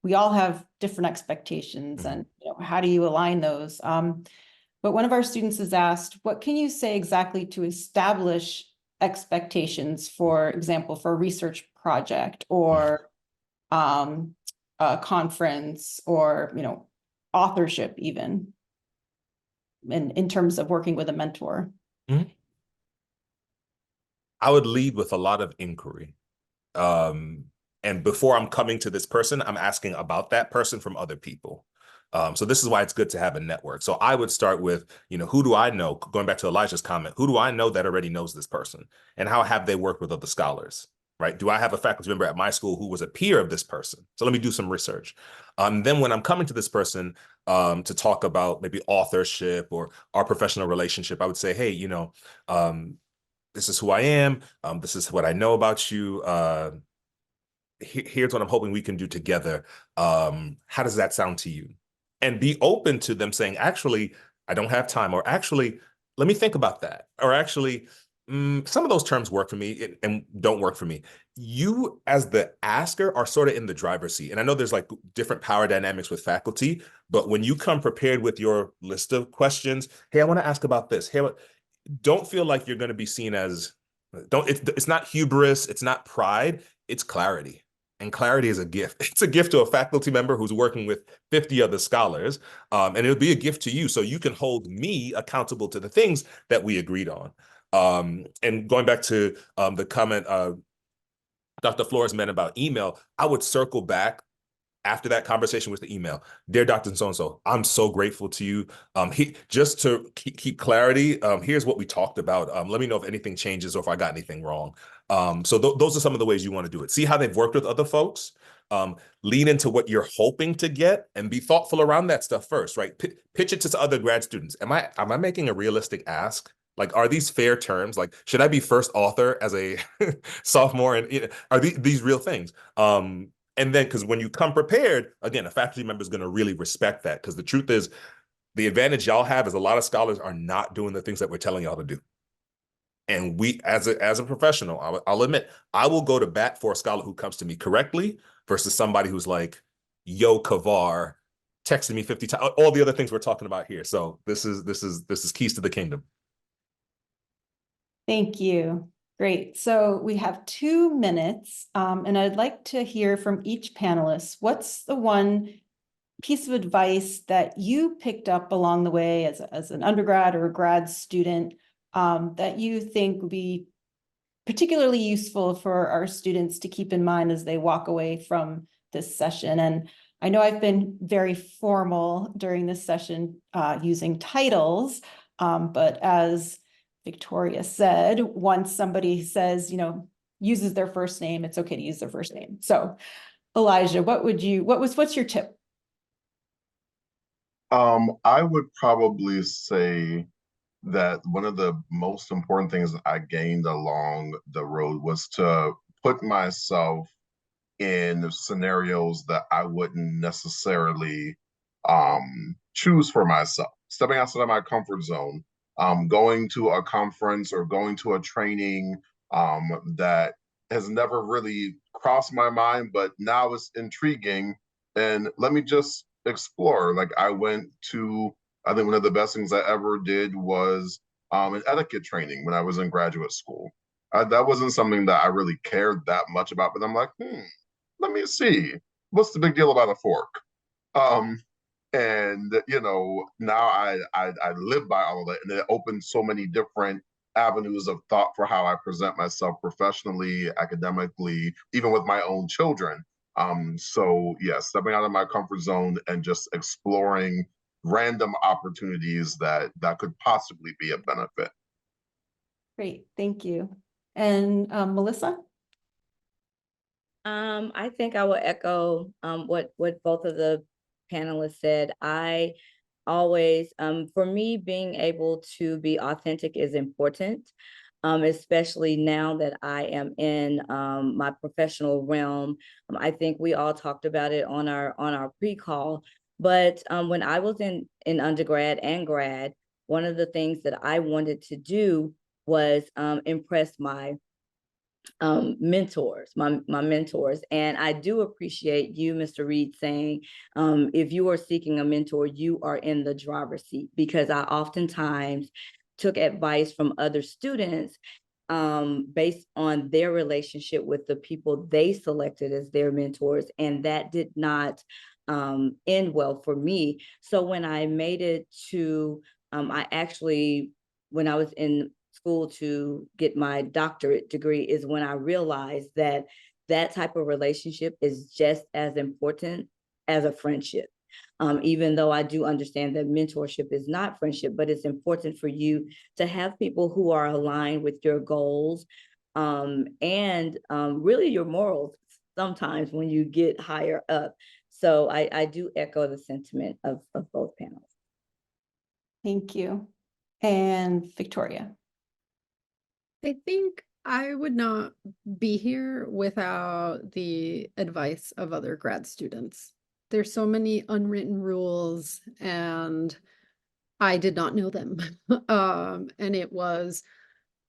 we all have different expectations, and how do you align those? But one of our students has asked, what can you say exactly to establish expectations, for example, for a research project or a conference or, authorship even, in terms of working with a mentor? Mm-hmm. I would lead with a lot of inquiry. And before I'm coming to this person, I'm asking about that person from other people. So this is why it's good to have a network. So I would start with, who do I know? Going back to Elijah's comment, who do I know that already knows this person? And how have they worked with other scholars? Right? Do I have a faculty member at my school who was a peer of this person? So let me do some research. Then when I'm coming to this person to talk about maybe authorship or our professional relationship, I would say, hey, this is who I am. This is what I know about you. Here's what I'm hoping we can do together. How does that sound to you? And be open to them saying, actually, I don't have time, or actually, let me think about that. Or actually, some of those terms work for me and don't work for me. You, as the asker, are sort of in the driver's seat. And I know there's like different power dynamics with faculty, but when you come prepared with your list of questions, hey, I want to ask about this. Hey, don't feel like you're going to be seen as, it's not hubris, it's not pride, it's clarity. And clarity is a gift. It's a gift to a faculty member who's working with 50 other scholars. And it'll be a gift to you so you can hold me accountable to the things that we agreed on. And going back to the comment Dr. Flores meant about email, I would circle back after that conversation with the email. Dear Dr. So-and-so, I'm so grateful to you. Just to keep clarity, here's what we talked about. Let me know if anything changes or if I got anything wrong. So those are some of the ways you want to do it. See how they've worked with other folks. Lean into what you're hoping to get and be thoughtful around that stuff first, right? Pitch it to other grad students. Am I making a realistic ask? Like, are these fair terms? Like, should I be first author as a sophomore? And are these real things? And then, because when you come prepared, again, a faculty member is going to really respect that, because the truth is, the advantage y'all have is a lot of scholars are not doing the things that we're telling y'all to do. And we, as a professional, I'll admit, I will go to bat for a scholar who comes to me correctly versus somebody who's like, yo, CaVar, texting me 50 times, all the other things we're talking about here. So this is keys to the kingdom. Thank you. Great. So we have 2 minutes, and I'd like to hear from each panelist. What's the one piece of advice that you picked up along the way as an undergrad or a grad student that you think would be particularly useful for our students to keep in mind as they walk away from this session? And I know I've been very formal during this session using titles, but as Victoria said, once somebody says, uses their first name, it's okay to use their first name. So Elijah, what's your tip? I would probably say that one of the most important things that I gained along the road was to put myself in scenarios that I wouldn't necessarily choose for myself. Stepping outside of my comfort zone, going to a conference or going to a training that has never really crossed my mind, but now it's intriguing. And let me just explore. Like I think one of the best things I ever did was an etiquette training when I was in graduate school. That wasn't something that I really cared that much about, but I'm like, let me see. What's the big deal about a fork? And now I live by all of that, and it opened so many different avenues of thought for how I present myself professionally, academically, even with my own children. So yeah, stepping out of my comfort zone and just exploring random opportunities that could possibly be a benefit. Great, thank you. And Melissa? I think I will echo what both of the panelists said. I always, for me, being able to be authentic is important, especially now that I am in my professional realm. I think we all talked about it on our pre-call, but when I was in undergrad and grad, one of the things that I wanted to do was impress my mentors, my mentors. And I do appreciate you, Mr. Reid, saying if you are seeking a mentor, you are in the driver's seat, because I oftentimes took advice from other students based on their relationship with the people they selected as their mentors, and that did not end well for me. So when I made it to, when I was in school to get my doctorate degree, is when I realized that that type of relationship is just as important as a friendship. Even though I do understand that mentorship is not friendship, but it's important for you to have people who are aligned with your goals and really your morals sometimes when you get higher up. So I do echo the sentiment of both panels. Thank you. And Victoria? I think I would not be here without the advice of other grad students. There's so many unwritten rules, and I did not know them. And it was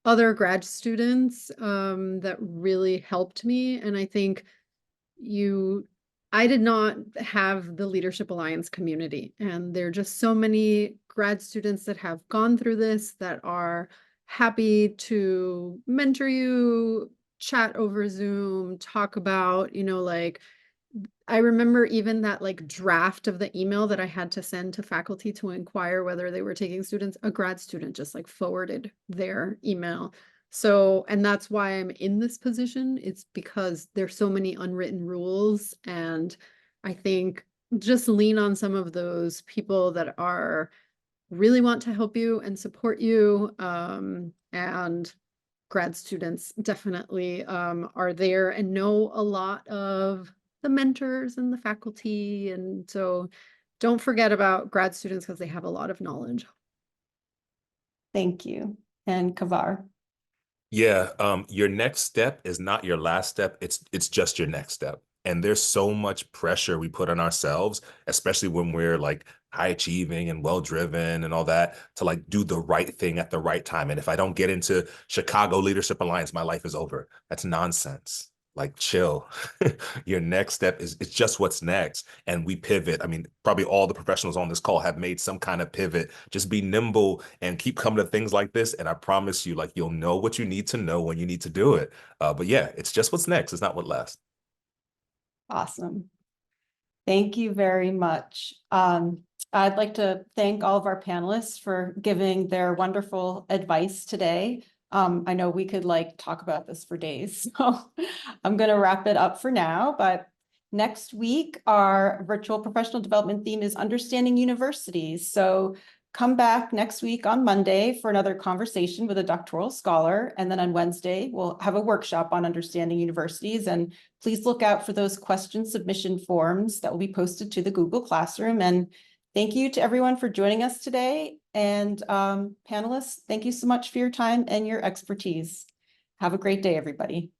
other grad students that really helped me. And I think I did not have the Leadership Alliance community, and there are just so many grad students that have gone through this that are happy to mentor you, chat over Zoom, talk about, I remember even that draft of the email that I had to send to faculty to inquire whether they were taking students, a grad student just forwarded their email. So, and that's why I'm in this position. It's because there's so many unwritten rules, and I think just lean on some of those people that really want to help you and support you. And grad students definitely are there and know a lot of the mentors and the faculty. And so don't forget about grad students because they have a lot of knowledge. Thank you. And CaVar? Yeah, your next step is not your last step. It's just your next step. And there's so much pressure we put on ourselves, especially when we're like high achieving and well driven and all that, to like do the right thing at the right time. And if I don't get into Chicago Leadership Alliance, my life is over. That's nonsense. Like, chill. Your next step is it's just what's next. And we pivot. I mean, probably all the professionals on this call have made some kind of pivot. Just be nimble and keep coming to things like this. And I promise you, like, you'll know what you need to know when you need to do it. But yeah, it's just what's next. It's not what lasts. Awesome. Thank you very much. I'd like to thank all of our panelists for giving their wonderful advice today. I know we could like talk about this for days, so I'm going to wrap it up for now. But next week, our virtual professional development theme is understanding universities. So come back next week on Monday for another conversation with a doctoral scholar. And then on Wednesday, we'll have a workshop on understanding universities. And please look out for those question submission forms that will be posted to the Google Classroom. And thank you to everyone for joining us today. And panelists, thank you so much for your time and your expertise. Have a great day, everybody.